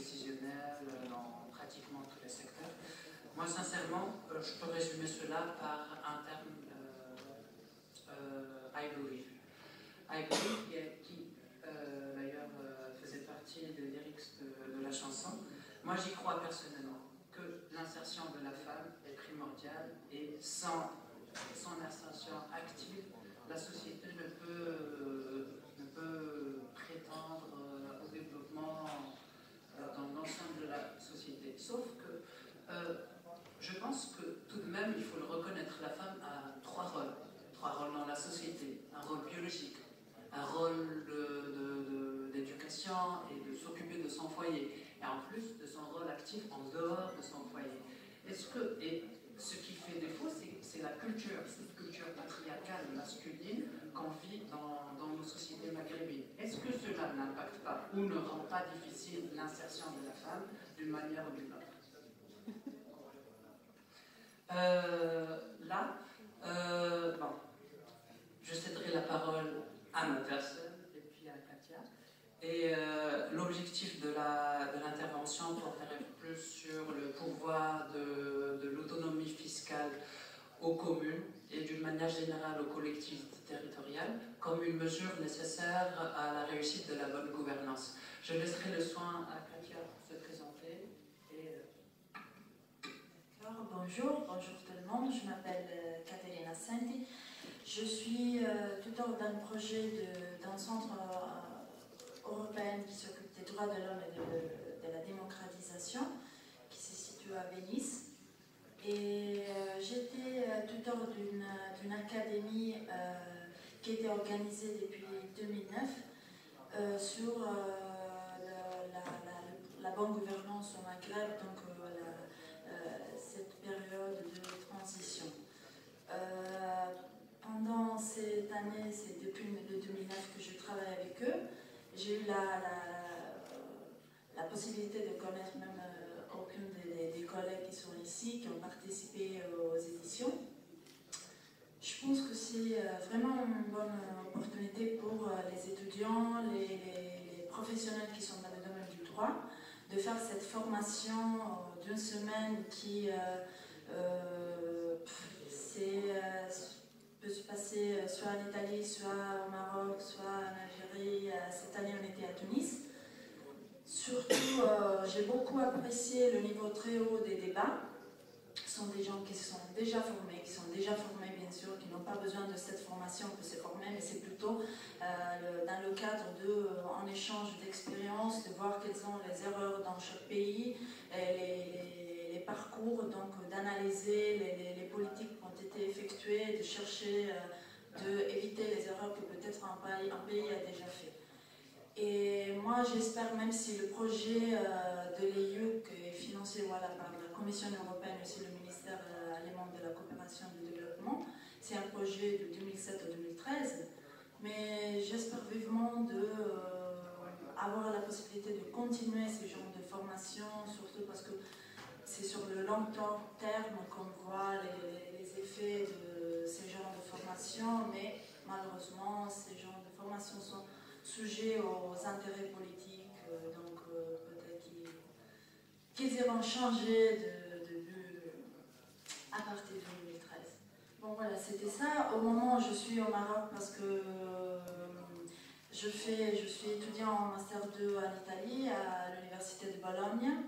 décisionnelle dans pratiquement tous les secteurs. Moi, sincèrement, je peux résumer cela par un terme I believe. I believe qui d'ailleurs faisait partie des lyrics de la chanson. Moi, j'y crois personnellement que l'insertion de la femme est primordiale et sans son insertion active, la société ne peut prétendre au développement dans l'ensemble de la société. Sauf que je pense que tout de même, il faut le reconnaître, la femme a trois rôles dans la société. Un rôle biologique, un rôle d'éducation et de s'occuper de son foyer, et en plus de son rôle actif en dehors de son foyer. Et ce qui fait défaut, c'est la culture, cette culture patriarcale masculine qu'on vit dans nos sociétés maghrébines. Est-ce que cela n'impacte pas ou ne rend pas difficile l'insertion de la femme d'une manière ou d'une autre? Bon, je céderai la parole à ma personne et puis à Katia. Et l'objectif de l'intervention porterait plus sur le pouvoir de l'autonomie fiscale aux communes et d'une manière générale aux collectivités territoriales comme une mesure nécessaire à la réussite de la bonne gouvernance. Je laisserai le soin à Katia pour se présenter. Alors, bonjour tout le monde, je m'appelle Caterina Senti, je suis tuteur d'un projet d'un centre européen qui s'occupe des droits de l'homme et de la démocratisation, qui se situe à Venise. Et j'étais tuteur d'une académie qui était organisée depuis 2009 sur la bonne gouvernance au Maghreb, donc cette période de transition. Pendant cette année, c'est depuis 2009 que je travaille avec eux. J'ai eu la possibilité de connaître même aucune des collègues qui sont ici, qui ont participé aux éditions. Je pense que c'est vraiment une bonne opportunité pour les étudiants, les professionnels qui sont dans le domaine du droit, de faire cette formation d'une semaine qui peut se passer soit en Italie, soit au Maroc, soit en Algérie. Cette année, on était à Tunis. Surtout, j'ai beaucoup apprécié le niveau très haut des débats. Ce sont des gens qui sont déjà formés, bien sûr, qui n'ont pas besoin de cette formation pour se former, mais c'est plutôt dans le cadre en échange d'expériences, de voir quelles sont les erreurs dans chaque pays, les parcours, donc d'analyser les politiques qui ont été effectuées, de chercher, d'éviter les erreurs que peut-être un pays a déjà fait. Et moi, j'espère, même si le projet de l'EIUC est financé par la Commission européenne et aussi le ministère allemand de la coopération et du développement, c'est un projet de 2007 à 2013, mais j'espère vivement avoir la possibilité de continuer ce genre de formation, surtout parce que c'est sur le long terme qu'on voit les effets de ce genre de formation, mais malheureusement, ces genres de formations sont sujets aux intérêts politiques, donc peut-être qu'ils iront changer de but à partir de 2013. Bon voilà, c'était ça. Au moment où je suis au Maroc, parce que je suis étudiant en Master 2 en Italie, à l'Université de Bologne.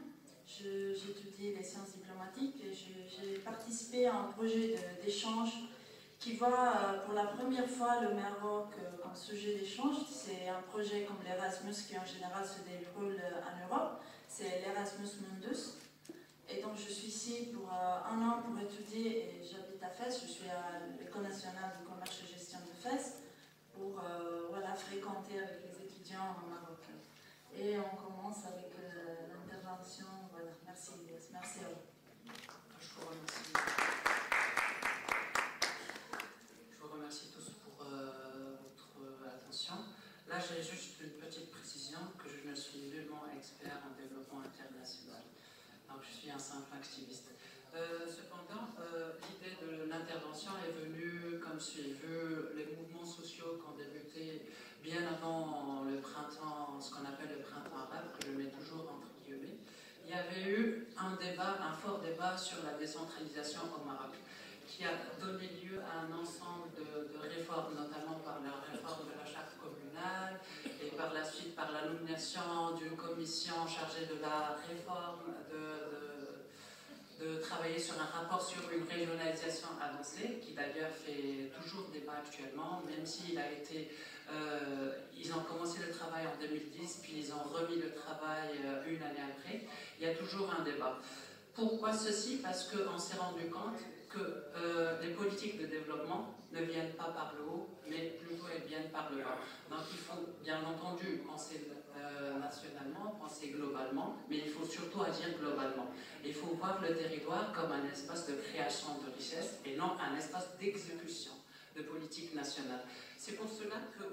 J'étudie les sciences diplomatiques et j'ai participé à un projet d'échange qui voit pour la première fois le Maroc comme sujet d'échange. C'est un projet comme l'Erasmus qui en général se déroule en Europe. C'est l'Erasmus Mundus. Et donc je suis ici pour un an pour étudier et j'habite à Fès. Je suis à l'École nationale de commerce et gestion de Fès pour fréquenter avec les étudiants au Maroc. Et on commence avec l'intervention. Voilà, merci Ilyes. Merci à vous. Je vous remercie. Je vous remercie tous pour votre attention. Là, j'ai juste une petite précision que je ne suis nullement expert en développement international. Donc, je suis un simple activiste. Cependant, l'idée de l'intervention est venue comme suit. Vu les mouvements sociaux qui ont débuté bien avant le printemps, ce qu'on appelle le printemps arabe, que je mets toujours entre guillemets, sur la décentralisation au Maroc, qui a donné lieu à un ensemble de réformes, notamment par la réforme de la charte communale et par la suite par la nomination d'une commission chargée de la réforme, de travailler sur un rapport sur une régionalisation annoncée, qui d'ailleurs fait toujours débat actuellement, même s'il a été... ils ont commencé le travail en 2010, puis ils ont remis le travail une année après. Il y a toujours un débat. Pourquoi ceci? Parce qu'on s'est rendu compte que les politiques de développement ne viennent pas par le haut, mais plutôt elles viennent par le bas. Donc il faut bien entendu penser nationalement, penser globalement, mais il faut surtout agir globalement. Il faut voir le territoire comme un espace de création de richesse et non un espace d'exécution de politique nationale. C'est pour cela que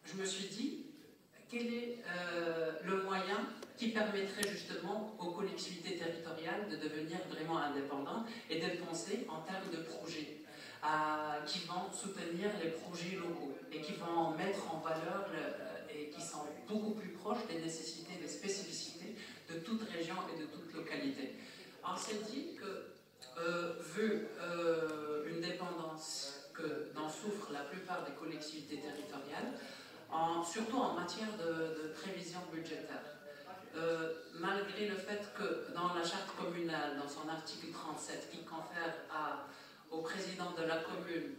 je me suis dit, quel est le moyen qui permettrait justement aux collectivités territoriales de devenir vraiment indépendantes et de penser en termes de projets qui vont soutenir les projets locaux et qui vont mettre en valeur et qui sont beaucoup plus proches des nécessités, des spécificités de toute région et de toute localité. On s'est dit que, vu une dépendance dont souffrent la plupart des collectivités territoriales, surtout en matière de prévision budgétaire, malgré le fait que dans la charte communale, dans son article 37, qui confère au président de la commune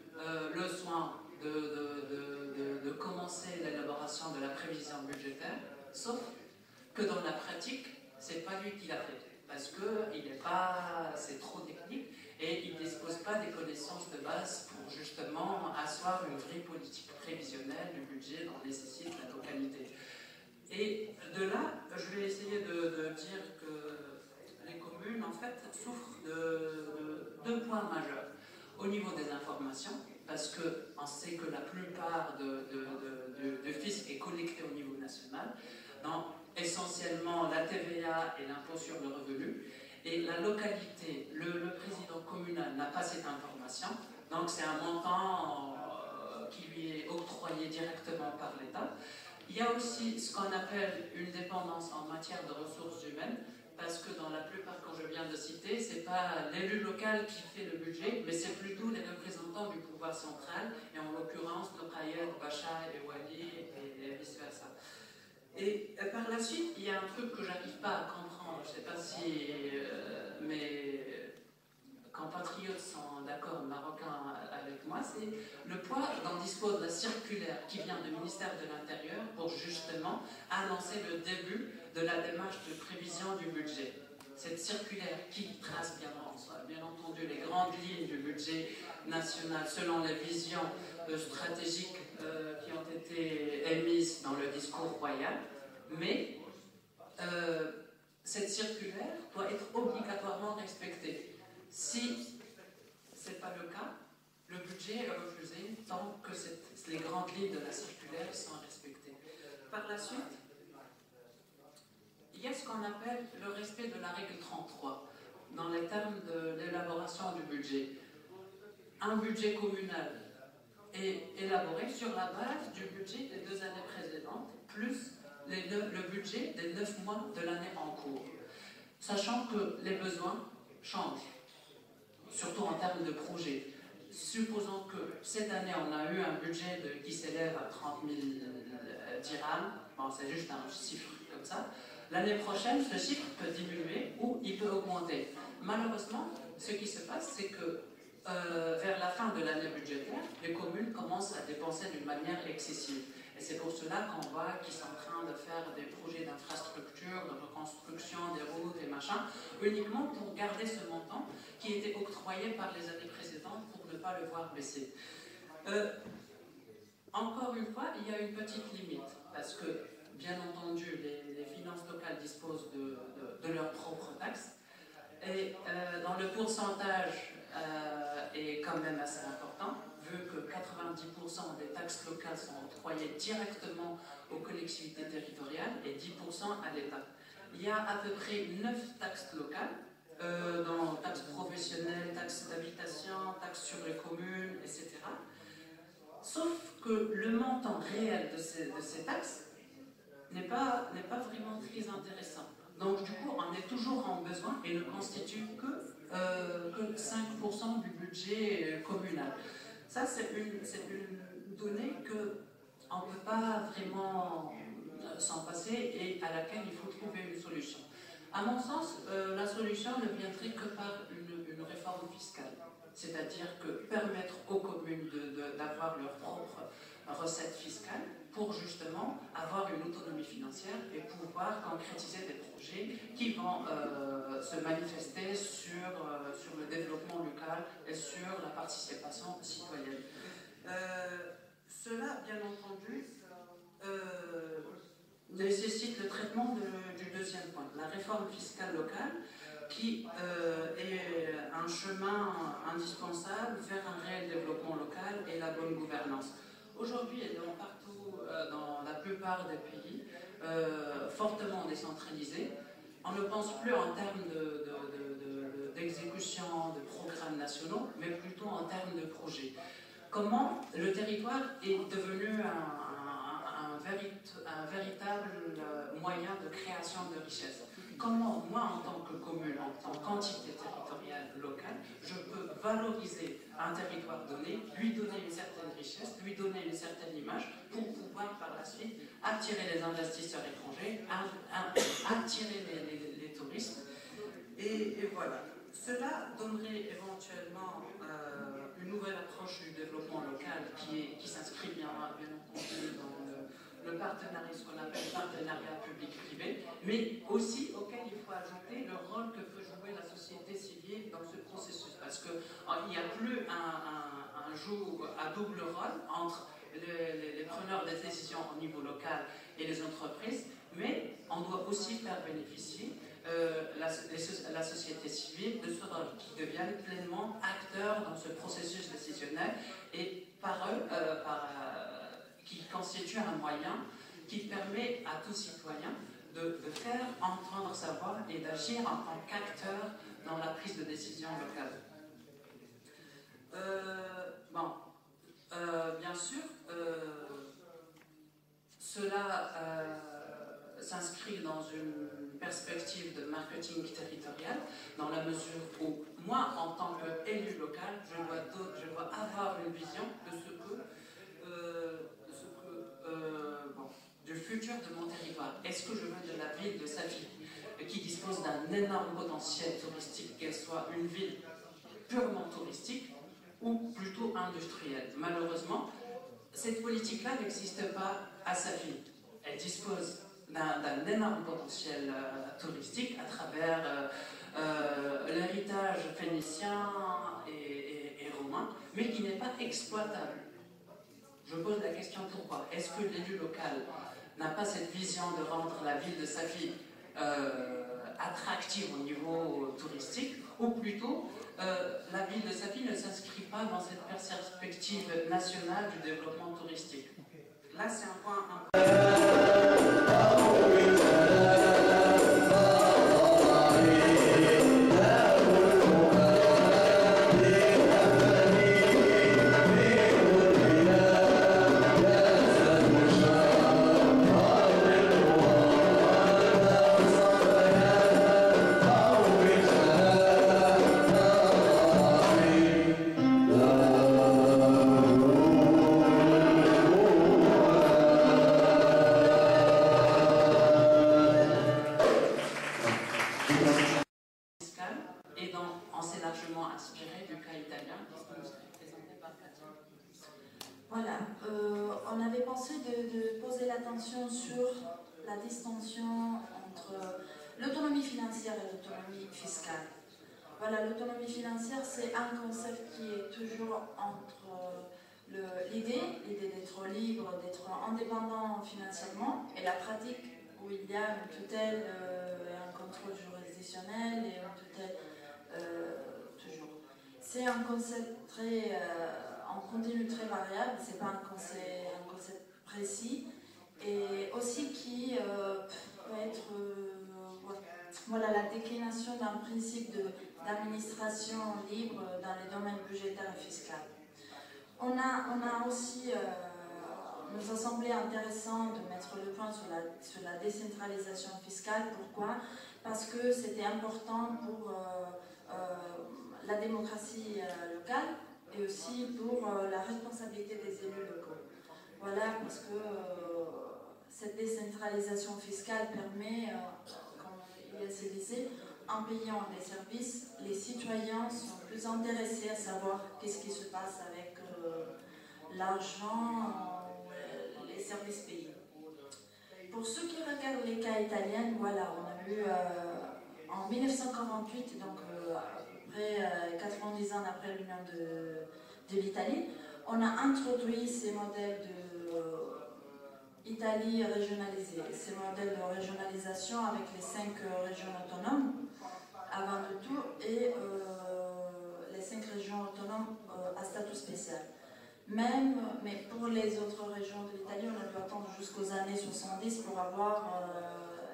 le soin de commencer l'élaboration de la prévision budgétaire, sauf que dans la pratique, c'est pas lui qui l'a fait, parce que c'est trop technique et il ne dispose pas des connaissances de base pour justement asseoir une vraie politique prévisionnelle du budget dont nécessite la localité. Et de là, je vais essayer de dire que les communes, en fait, souffrent de deux points majeurs. Au niveau des informations, parce qu'on sait que la plupart de fisc est collecté au niveau national, donc essentiellement la TVA et l'impôt sur le revenu, et la localité, le président communal n'a pas cette information, donc c'est un montant qui lui est octroyé directement par l'État. Il y a aussi ce qu'on appelle une dépendance en matière de ressources humaines, parce que dans la plupart, quand je viens de citer, ce n'est pas l'élu local qui fait le budget, mais c'est plutôt les représentants du pouvoir central, et en l'occurrence Nokayed, Bacha et Wali, et vice-versa. Et par la suite, il y a un truc que je n'arrive pas à comprendre, je ne sais pas si mes compatriotes sont d'accord, marocains avec moi, c'est le poids dont dispose la circulaire qui vient du ministère de l'Intérieur pour justement annoncer le début de la démarche de prévision du budget. Cette circulaire qui trace bien entendu les grandes lignes du budget national selon les visions stratégiques qui ont été émises dans le discours royal, mais cette circulaire doit être obligatoirement respectée. Si ce n'est pas le cas, le budget est refusé tant que les grandes lignes de la circulaire sont respectées. Par la suite, il y a ce qu'on appelle le respect de la règle 33 dans les termes de l'élaboration du budget. Un budget communal est élaboré sur la base du budget des 2 années précédentes, plus le budget des 9 mois de l'année en cours, sachant que les besoins changent, surtout en termes de projet. Supposons que cette année, on a eu un budget qui s'élève à 30 000 dirhams, bon, c'est juste un chiffre comme ça. L'année prochaine, ce chiffre peut diminuer ou il peut augmenter. Malheureusement, ce qui se passe, c'est que vers la fin de l'année budgétaire, les communes commencent à dépenser d'une manière excessive. Et c'est pour cela qu'on voit qu'ils sont en train de faire des projets d'infrastructure, de reconstruction des routes et machin, uniquement pour garder ce montant qui était octroyé par les années précédentes pour ne pas le voir baisser. Encore une fois, il y a une petite limite, parce que, bien entendu, les finances locales disposent de leurs propres taxes, et dans le pourcentage est quand même assez important, vu que 90% des taxes locales sont octroyées directement aux collectivités territoriales et 10% à l'État. Il y a à peu près 9 taxes locales, dans taxes professionnelles, taxes d'habitation, taxes sur les communes, etc. Sauf que le montant réel de ces taxes n'est pas vraiment très intéressant. Donc du coup, on est toujours en besoin et ne constitue que 5% du budget communal. Ça, c'est une donnée qu'on ne peut pas vraiment s'en passer et à laquelle il faut trouver une solution. À mon sens, la solution ne viendrait que par une réforme fiscale, c'est-à-dire que permettre aux communes d'avoir leur propre recette fiscale pour justement avoir une autonomie financière et pouvoir concrétiser des projets qui vont se manifester sur le développement local et sur la participation citoyenne. Cela, bien entendu, nécessite le traitement du deuxième point, la réforme fiscale locale, qui est un chemin indispensable vers un réel développement local et la bonne gouvernance. Aujourd'hui, et partout, dans la plupart des pays, fortement décentralisés, on ne pense plus en termes d'exécution de programmes nationaux, mais plutôt en termes de projets. Comment le territoire est devenu un véritable moyen de création de richesse. Comment, moi, en tant que commune, en tant qu'entité territoriale locale, je peux valoriser un territoire donné, lui donner une certaine richesse, lui donner une certaine image, pour pouvoir par la suite attirer les investisseurs étrangers, attirer les touristes. Et voilà. Cela donnerait éventuellement une nouvelle approche du développement local qui s'inscrit bien entendu dans le partenariat, ce qu'on appelle partenariat public-privé, mais aussi auquel il faut ajouter le rôle que peut jouer la société civile dans ce processus. Parce qu'il n'y a plus un jeu à double rôle entre les preneurs des décisions au niveau local et les entreprises, mais on doit aussi faire bénéficier la société civile de ce rôle, qui deviennent pleinement acteurs dans ce processus décisionnel et par eux, qui constitue un moyen qui permet à tout citoyen de faire entendre sa voix et d'agir en tant qu'acteur dans la prise de décision locale. Bien sûr, cela s'inscrit dans une perspective de marketing territorial, dans la mesure où moi, en tant qu'élu local, je dois avoir une vision de du futur de mon territoire. Est-ce que je veux de la ville de Safi, qui dispose d'un énorme potentiel touristique, qu'elle soit une ville purement touristique ou plutôt industrielle? Malheureusement, cette politique-là n'existe pas à Safi. Elle dispose d'un énorme potentiel touristique à travers l'héritage phénicien et romain, mais qui n'est pas exploitable. Je pose la question pourquoi. Est-ce que l'élu local n'a pas cette vision de rendre la ville de Safi attractive au niveau touristique, ou plutôt la ville de Safi ne s'inscrit pas dans cette perspective nationale du développement touristique? Là, c'est un point sur la distinction entre l'autonomie financière et l'autonomie fiscale. Voilà, l'autonomie financière, c'est un concept qui est toujours entre l'idée d'être libre, d'être indépendant financièrement, et la pratique où il y a une tutelle et un contrôle juridictionnel et une tutelle toujours. C'est un concept en continu très variable, c'est pas un concept précis, et aussi qui peut être voilà, la déclination d'un principe d'administration libre dans les domaines budgétaires et fiscaux. On a aussi, nous a semblé intéressant de mettre le point sur la sur la décentralisation fiscale. Pourquoi? Parce que c'était important pour la démocratie locale et aussi pour la responsabilité des élus locaux. Voilà, parce que cette décentralisation fiscale permet, comme il s'est dit, en payant des services, les citoyens sont plus intéressés à savoir qu'est-ce qui se passe avec l'argent, les services payés. Pour ceux qui regardent les cas italiens, voilà, on a eu en 1948, donc à peu près 90 ans après l'union de l'Italie, on a introduit ces modèles d'Italie régionalisée, ces modèles de régionalisation avec les 5 régions autonomes, avant de tout, et les 5 régions autonomes à statut spécial. Mais pour les autres régions de l'Italie, on a dû attendre jusqu'aux années 70 pour avoir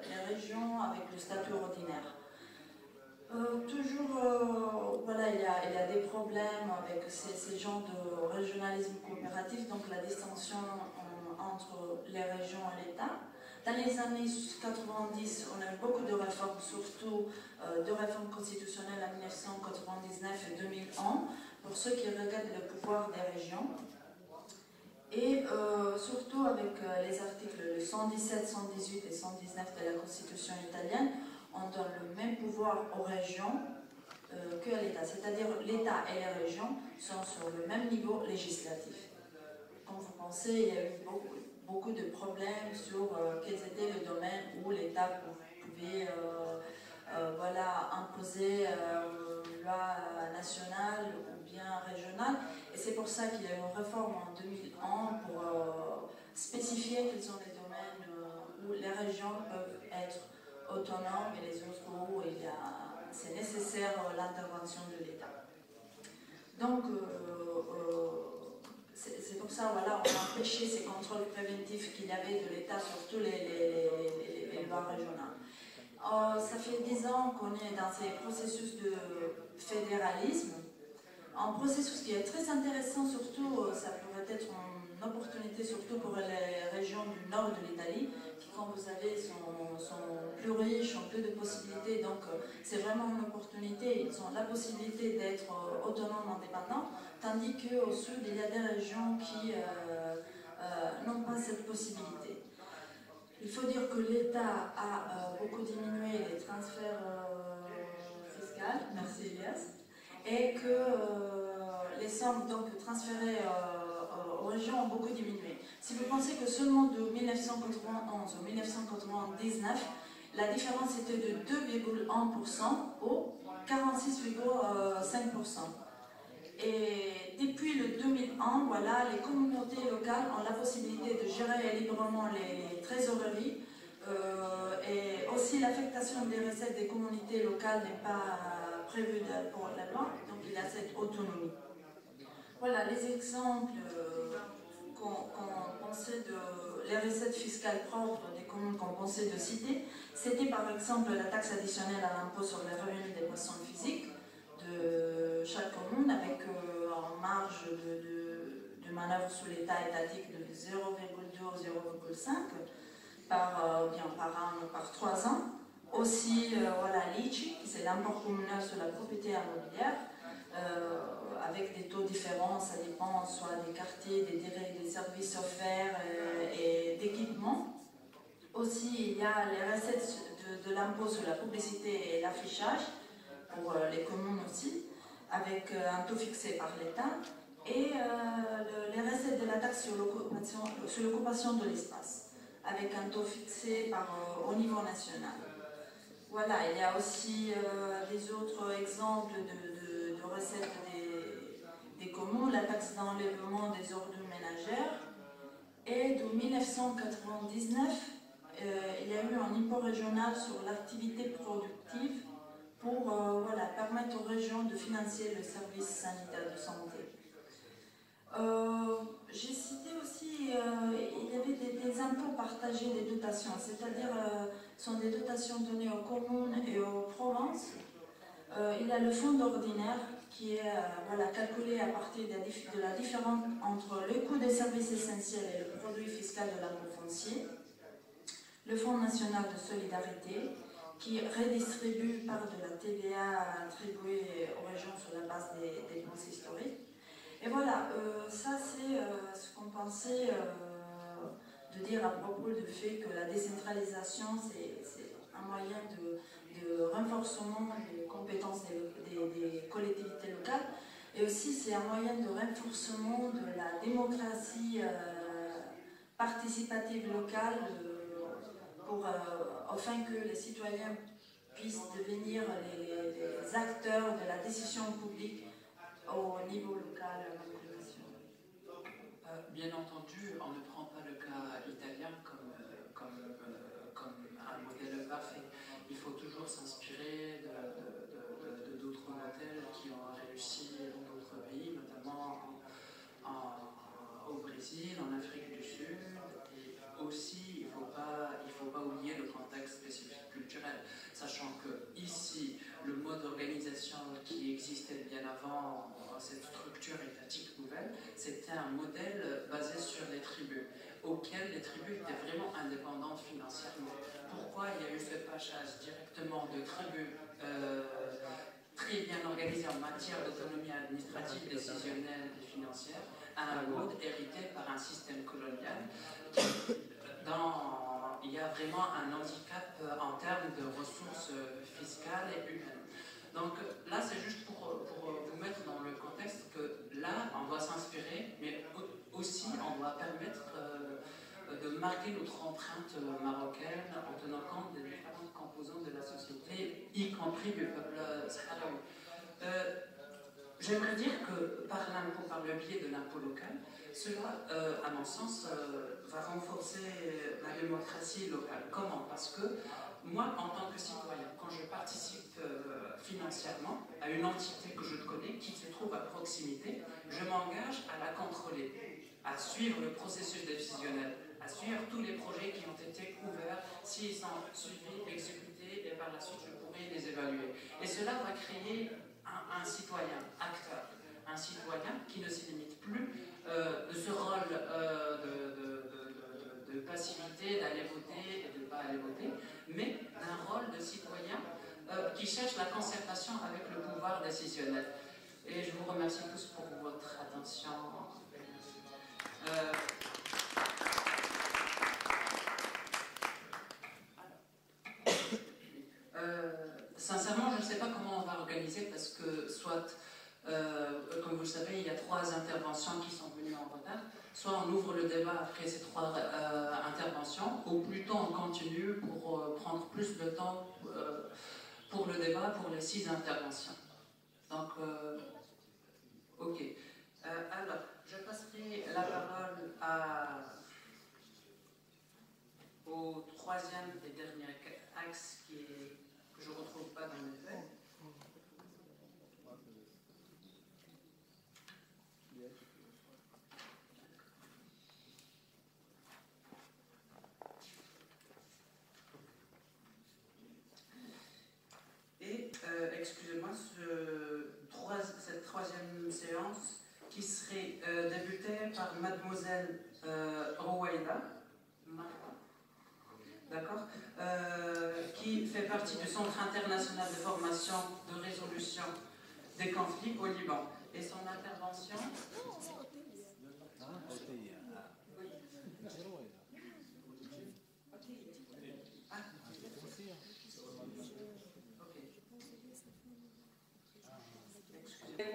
les régions avec le statut ordinaire. Voilà, il y a des problèmes avec ces genres de régionalisme coopératif, donc la distinction entre les régions et l'État. Dans les années 90, on a eu beaucoup de réformes, surtout de réformes constitutionnelles en 1999 et 2001, pour ceux qui regardent le pouvoir des régions. Et surtout avec les articles 117, 118 et 119 de la Constitution italienne, on donne le même pouvoir aux régions que à l'État. C'est-à-dire l'État et les régions sont sur le même niveau législatif. Comme vous pensez, il y a eu beaucoup de problèmes sur quels étaient les domaines où l'État pouvait voilà, imposer une loi nationale ou bien régionale. Et c'est pour ça qu'il y a eu une réforme en 2001 pour spécifier quels sont les domaines où les régions peuvent être autonomes et les autres où c'est nécessaire l'intervention de l'État. Donc, c'est pour ça, voilà, on a empêché ces contrôles préventifs qu'il y avait de l'État sur tous les lois régionales. Ça fait 10 ans qu'on est dans ces processus de fédéralisme. Un processus qui est très intéressant, surtout, ça pourrait être une opportunité, surtout pour les régions du nord de l'Italie, qui, comme vous savez, sont plus riches, ont plus de possibilités. Donc, c'est vraiment une opportunité. Ils ont la possibilité d'être autonomes, indépendants, tandis qu'au sud, il y a des régions qui n'ont pas cette possibilité. Il faut dire que l'État a beaucoup diminué les transferts fiscaux, merci Elias, et que les sommes donc transférées aux régions ont beaucoup diminué. Si vous pensez que seulement de 1991 à 1999, la différence était de 2,1% au 46,5%. Et depuis le 2001, voilà, les communautés locales ont la possibilité de gérer librement les trésoreries et aussi l'affectation des recettes des communautés locales n'est pas prévue pour la loi, donc il y a cette autonomie. Voilà les exemples qu'on pensait les recettes fiscales propres des communes qu'on pensait de citer. C'était par exemple la taxe additionnelle à l'impôt sur les revenus des personnes physiques de chaque commune avec en marge de manœuvre sous l'État étatique de 0,2 ou 0,5 par an ou par 3 ans. Aussi, voilà, l'ICI, c'est l'impôt communal sur la propriété immobilière, avec des taux différents, ça dépend soit des quartiers, des services offerts et d'équipements. Aussi, il y a les recettes de l'impôt sur la publicité et l'affichage, pour les communes aussi, avec un taux fixé par l'État, et les recettes de la taxe sur l'occupation de l'espace, avec un taux fixé au niveau national. Voilà, il y a aussi des autres exemples de recettes des communes, la taxe d'enlèvement des ordures ménagères, et de 1999, il y a eu un impôt régional sur l'activité productive pour voilà, permettre aux régions de financer le service sanitaire de santé. J'ai cité aussi, il y avait des impôts partagés, des dotations, c'est-à-dire sont des dotations données aux communes et aux provinces. Il y a le fonds ordinaire qui est voilà, calculé à partir de la différence entre le coût des services essentiels et le produit fiscal de l'impôt foncier. le Fonds national de solidarité, qui redistribue part de la TVA attribuée aux régions sur la base des dépenses historiques. Et voilà, ça c'est ce qu'on pensait de dire à propos du fait que la décentralisation c'est un moyen de renforcement des compétences des collectivités locales, et aussi c'est un moyen de renforcement de la démocratie participative locale afin que les citoyens puissent devenir les acteurs de la décision publique au niveau local, national. Bien entendu, on ne prend pas le cas italien comme un modèle parfait. Il faut toujours s'inspirer de d'autres modèles qui ont réussi dans d'autres pays, notamment au Brésil, en Afrique du Sud. Et aussi, il ne faut pas oublier le contexte spécifique culturel, sachant que ici, le mode d'organisation qui existait bien avant cette structure étatique nouvelle, c'était un modèle basé sur les tribus, auquel les tribus étaient vraiment indépendantes financièrement. Pourquoi il y a eu ce passage directement de tribus très bien organisées en matière d'autonomie administrative, décisionnelle et financière à un mode hérité par un système colonial il y a vraiment un handicap en termes de ressources fiscales et humaines. Donc là, c'est juste pour vous mettre dans le contexte que là, on doit s'inspirer, mais aussi on doit permettre de marquer notre empreinte marocaine en tenant compte des différentes composantes de la société, y compris du peuple sahraoui. J'aimerais dire que par le biais de l'impôt local, cela, à mon sens, va renforcer la démocratie locale. Comment? Parce que moi, en tant que citoyen, quand je participe financièrement à une entité que je connais, qui se trouve à proximité, je m'engage à la contrôler, à suivre le processus décisionnel, à suivre tous les projets qui ont été ouverts, s'ils sont suivis, exécutés, et par la suite je pourrai les évaluer. Et cela va créer un citoyen acteur, un citoyen qui ne se limite plus de ce rôle de passivité, d'aller voter et de ne pas aller voter, mais d'un rôle de citoyen qui cherche la concertation avec le pouvoir décisionnel. Et je vous remercie tous pour votre attention. Sincèrement, je ne sais pas comment on va organiser parce que soit, comme vous le savez, il y a 3 interventions qui sont venues en retard. Soit on ouvre le débat après ces 3 interventions, ou plutôt on continue pour prendre plus de temps pour le débat pour les 6 interventions. Donc, ok. Alors, je passerai la parole au 3e et dernier axe que je ne retrouve pas dans mes feuilles. Et, excusez-moi, cette 3e séance qui serait débutée par mademoiselle Rouaïda, d'accord, qui fait partie du Centre international de formation de résolution des conflits au Liban. Et son intervention...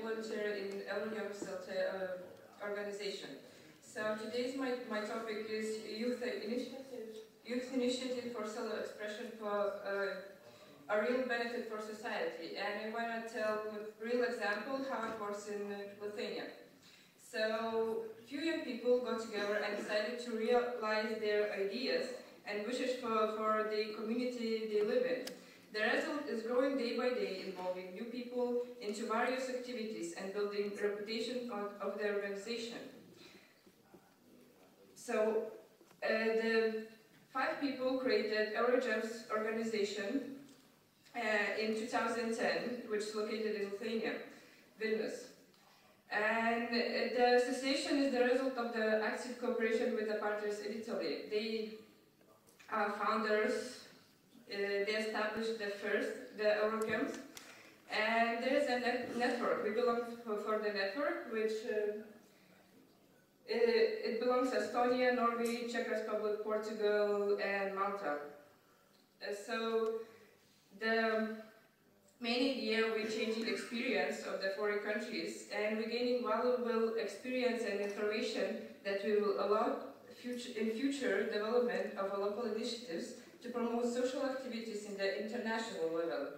Volunteer in El organization. So today's my topic is youth initiative for self-expression for a real benefit for society, and I want to tell a real example how it works in Lithuania. So few young people got together and decided to realize their ideas and wishes for the community they live in. The result is growing day by day, involving new people into various activities and building reputation of the organization. So the 5 people created Eurojobs organization in 2010, which is located in Lithuania, Vilnius. And the association is the result of the active cooperation with the partners in Italy. They founders, they established the Eurocamps, and there is a network. We belong for the network, which it belongs to Estonia, Norway, Czech Republic, Portugal, and Malta. So the main idea, we're changing the experience of the foreign countries, and we're gaining valuable experience and information that will allow future development of local initiatives to promote social activities in the international level.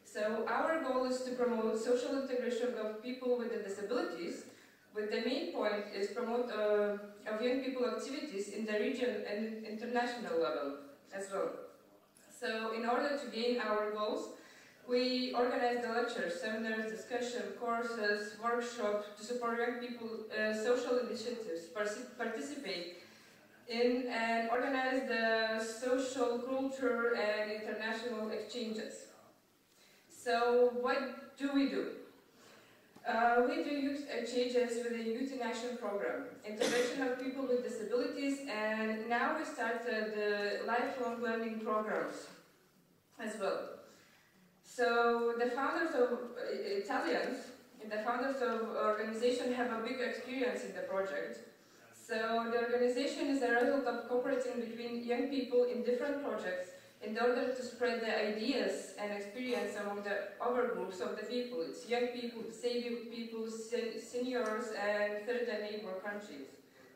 So our goal is to promote social integration of people with disabilities, but the main point is promote of young people activities in the region and international level as well. So in order to gain our goals, we organize the lectures, seminars, discussion, courses, workshops to support young people social initiatives, participate in and organize the social, culture, and international exchanges. So what do? We do youth exchanges with the Youth in Action program, integration of people with disabilities, and now we started the lifelong learning programs as well. So the founders of Italians, the founders of organization have a big experience in the project. So the organization is a result of cooperating between young people in different projects in order to spread the ideas and experience among the other groups of the people. It's young people, disabled people, seniors, and third and neighbor countries.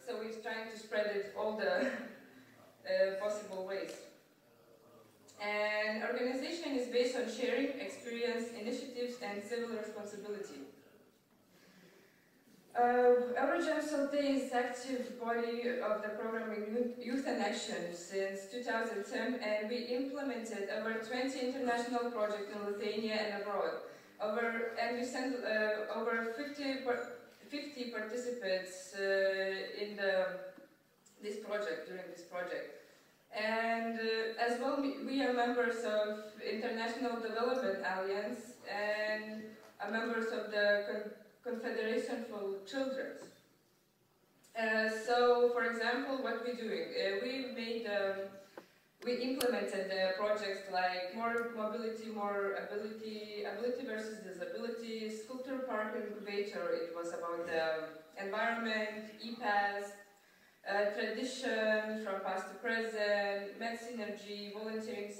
So we're trying to spread it all the possible ways. And organization is based on sharing experience, initiatives, and civil responsibility. Eurogem Salte is active body of the program in Youth in Action since 2010, and we implemented over 20 international projects in Lithuania and abroad. And we sent over 50 participants in this project, during this project. And as well, we are members of International Development Alliance and are members of the Confederation for Children. So, for example, what we're doing, we implemented projects like more mobility, more ability versus disability, sculpture park incubator. It was about the environment, e-pass, tradition from past to present, med synergy, volunteering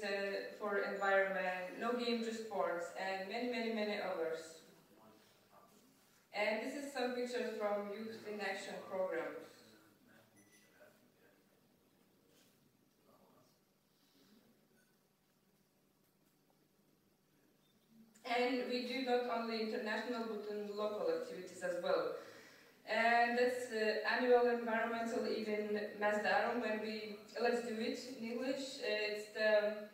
for environment, no game, just sports, and many others. And this is some pictures from Youth in Action programs. And we do not only international but local activities as well. And that's the annual environmental event Mazdarum, when let's do it in English. It's the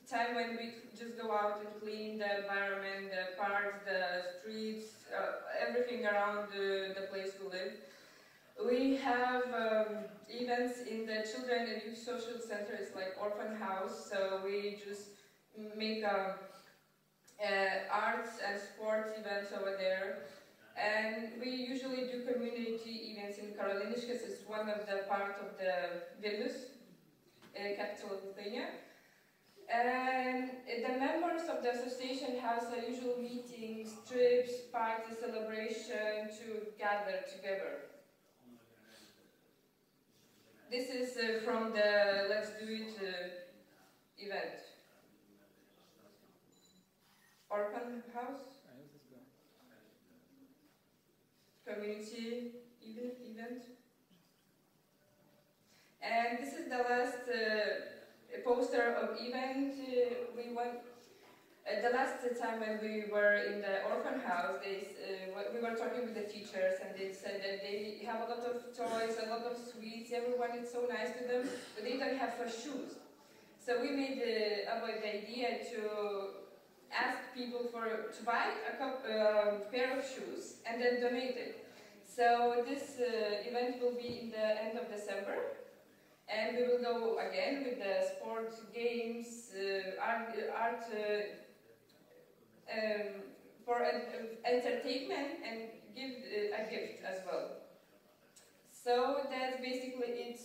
time when we just go out and clean the environment, the parks, the streets, everything around the place we live. We have events in the Children and Youth Social Center. It's like orphan house, so we just make arts and sports events over there. And we usually do community events in Karoliniškės. It's one of the part of the Vilnius, capital of Lithuania. And the members of the association have usual meetings, trips, parties, celebration to gather together. This is from the Let's Do It event. Orphan house. Community event. And this is the last poster of event we went. The last time when we were in the orphan house, we were talking with the teachers, and they said that they have a lot of toys, a lot of sweets, everyone is so nice to them, but they don't have shoes. So we made the idea to ask people to buy a pair of shoes and then donate it. So this event will be in the end of December, and we will go again with the sports, games, art for entertainment, and give a gift as well. So that's basically it,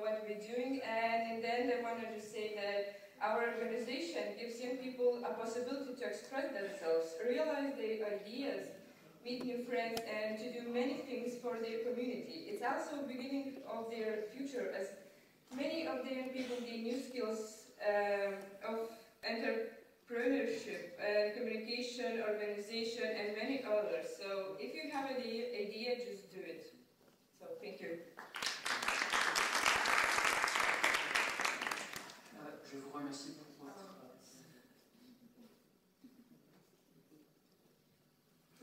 what we're doing. And then I wanted to say that our organization gives young people a possibility to express themselves, realize their ideas, meet new friends, and to do many things for their community. It's also the beginning of their future, as many of the young people gain new skills of entrepreneurship, communication, organization, and many others. So if you have an idea, just do it. So thank you. Je vous remercie pour votre...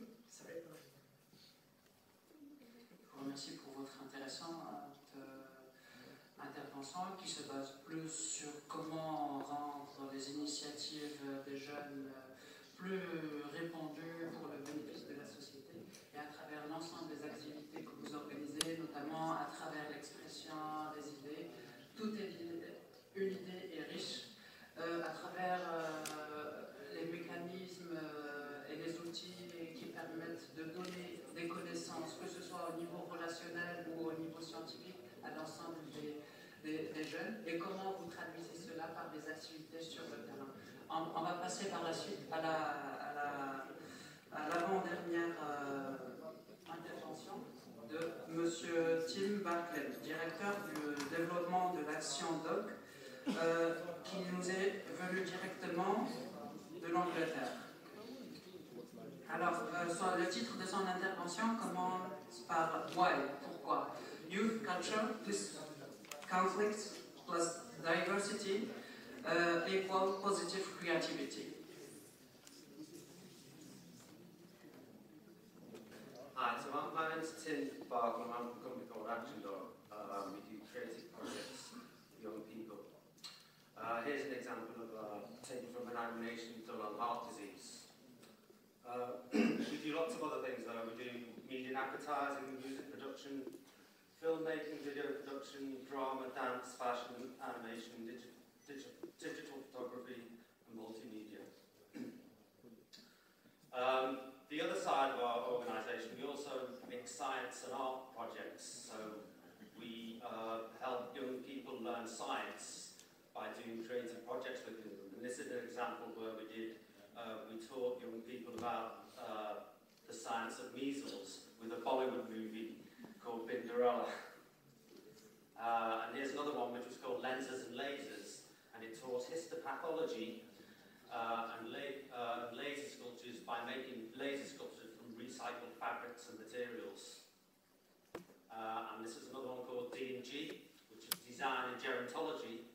Je vous remercie pour votre intéressante intervention qui se base plus sur comment rendre les initiatives des jeunes plus répandues pour le bénéfice de la société et à travers l'ensemble des activités que vous organisez, notamment à travers l'expression des idées. Toute une idée est riche à travers les mécanismes et les outils qui permettent de donner des connaissances, que ce soit au niveau relationnel ou au niveau scientifique, à l'ensemble des jeunes, et comment vous traduisez cela par des activités sur le terrain. On va passer par la suite à l'avant-dernière intervention de M. Tim Barclay, directeur du développement de l'action DOC, qui nous est venu directement de l'Angleterre. Alors, le titre de son intervention commence par Why, pourquoi. Youth culture plus conflict plus diversity equal positive creativity. Hi, so my name's Tim Barclay. I'm from a company called Action Dog. We do creative projects for young people. Here's an example of taken from an animation done on heart disease. We do lots of other things though. We do media and advertising, music production, filmmaking, video production, drama, dance, fashion, animation, digital photography, and multimedia. The other side of our organisation, we also mix science and art projects. So we help young people learn science by doing creative projects with them. And this is an example where we taught young people about the science of measles with a Bollywood movie called Binderella. And here's another one which was called Lenses and Lasers, and it taught histopathology and laser sculptures by making laser sculptures from recycled fabrics and materials. And this is another one called D&G, which is Design and Gerontology,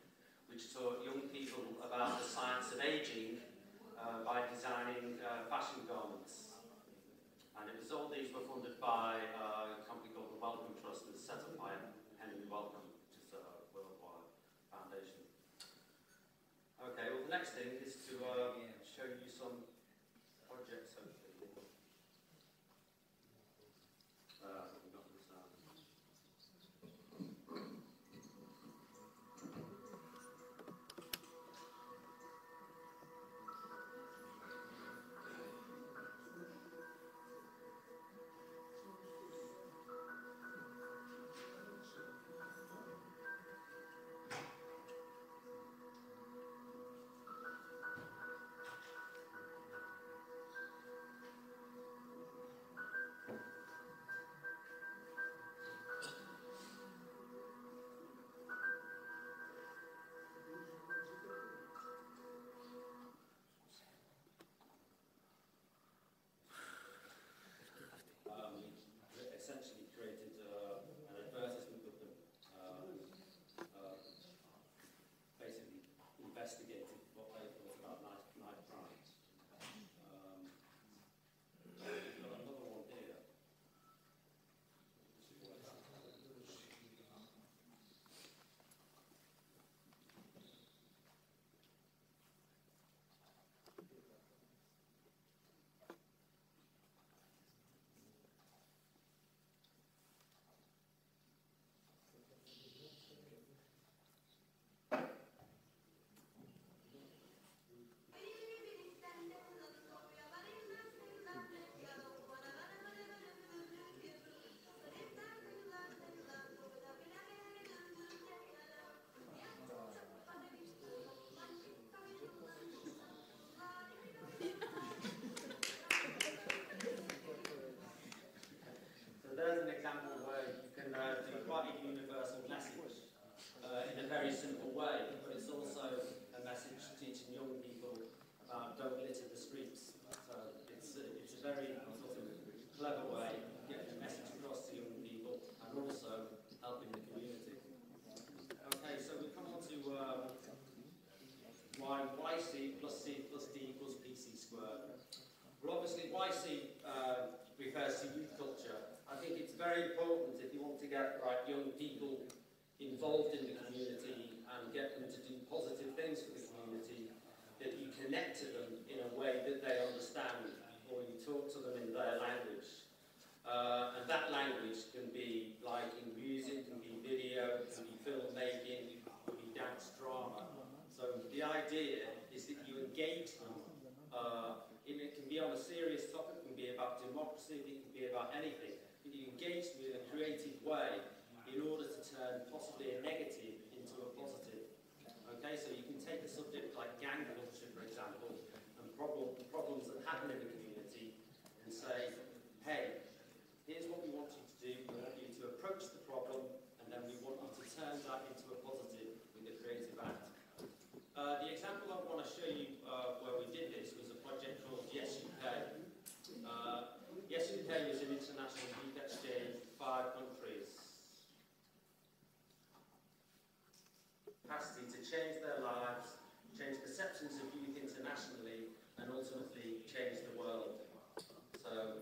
which taught young people about the science of aging by designing fashion garments. And all these were funded by a company called the Wellcome Trust and set up by Henry Wellcome, which is a worldwide foundation. Okay, well the next thing is to show you some projects, hopefully. We've got this now. way, but it's also a message teaching young people about don't litter the streets. So it's a very sort of clever way of getting a message across to young people and also helping the community. Okay, so we come on to why YC plus C plus D equals PC squared. Well, obviously YC refers to youth culture. I think it's very important if you want to get young people involved in the community and get them to do positive things for the community, that you connect to them in a way that they understand, or you talk to them in their language. And that language can be like in music, can be video, can be filmmaking, can be dance drama. So the idea is that you engage them. It can be on a serious topic, it can be about democracy, it can be about anything. But you engage them in a creative way in order to turn possibly a negative into a positive. Okay, so you can take a subject like gang culture, for example, and problems that happen in the community, and say, hey, here's what we want you to do. We want you to approach the problem, and then we want you to turn that into a positive with a creative act. The example I want to show you where we did this was a project called Yes UK. Yes UK is an international youth exchange with 5 countries. Capacity to change their lives, change perceptions of youth internationally, and ultimately change the world. So,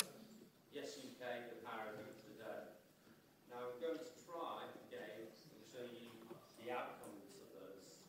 Yes UK, the power of youth today. Now I'm going to try again to show you the outcomes of those.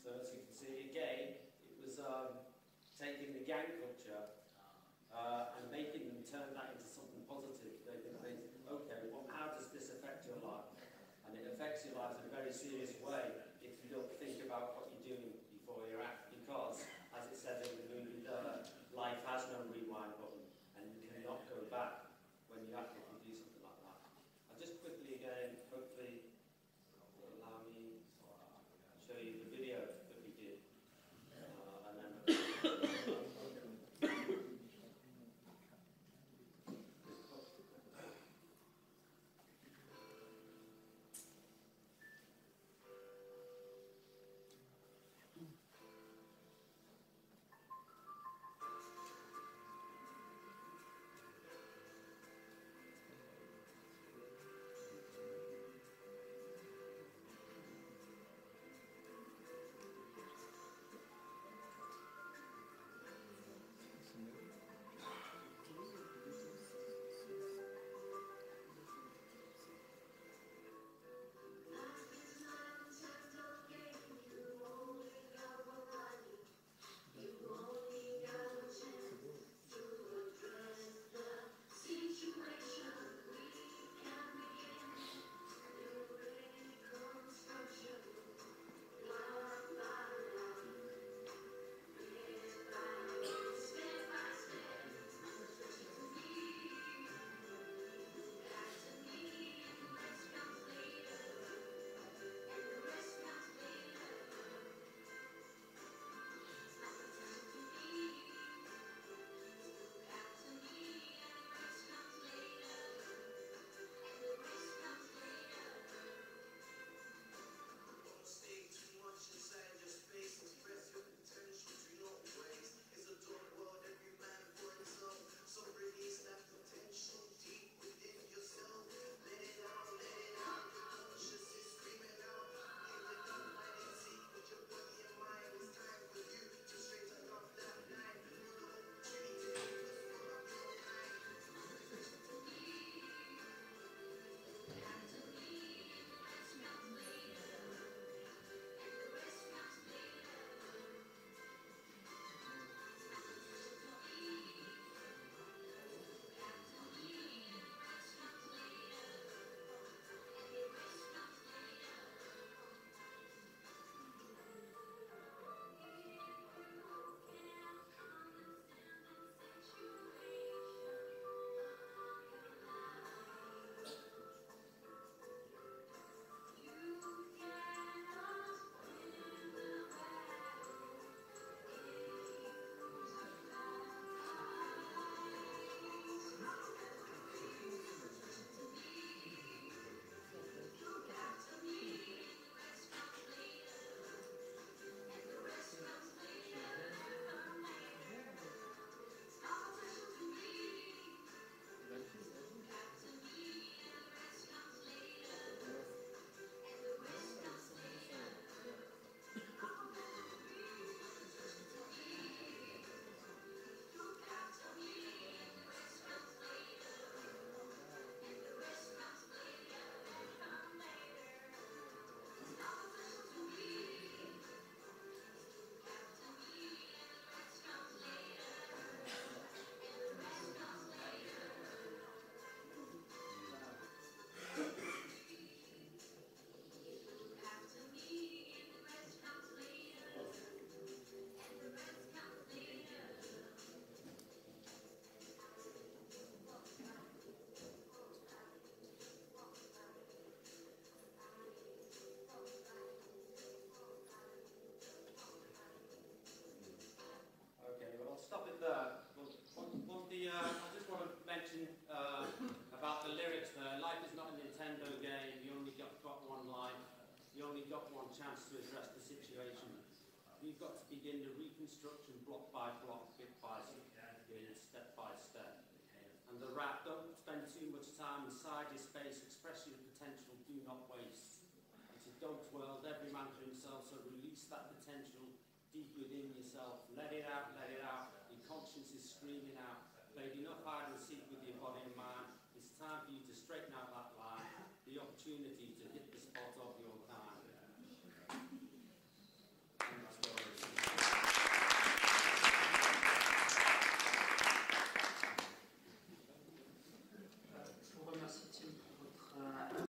So as you can see again, it was taking the gang culture and making them turn that into something positive. They can think, okay, well, how does this affect your life? And it affects your life in a very serious way if you don't think about what you're doing before you act, because, as it says in the movie, life has no rewind button, and you cannot go back when you act if you do something like that. I'll just quickly again, hopefully, allow me to show you the video that we did, and then got to begin the reconstruction block by block, bit by bit, step by step. And the rat, don't spend too much time inside your space, express your potential, do not waste. It's a dog's world, every man for himself, so release that potential deep within yourself. Let it out, your conscience is screaming out. Played enough hide and seek with your body and mind. It's time for you to straighten out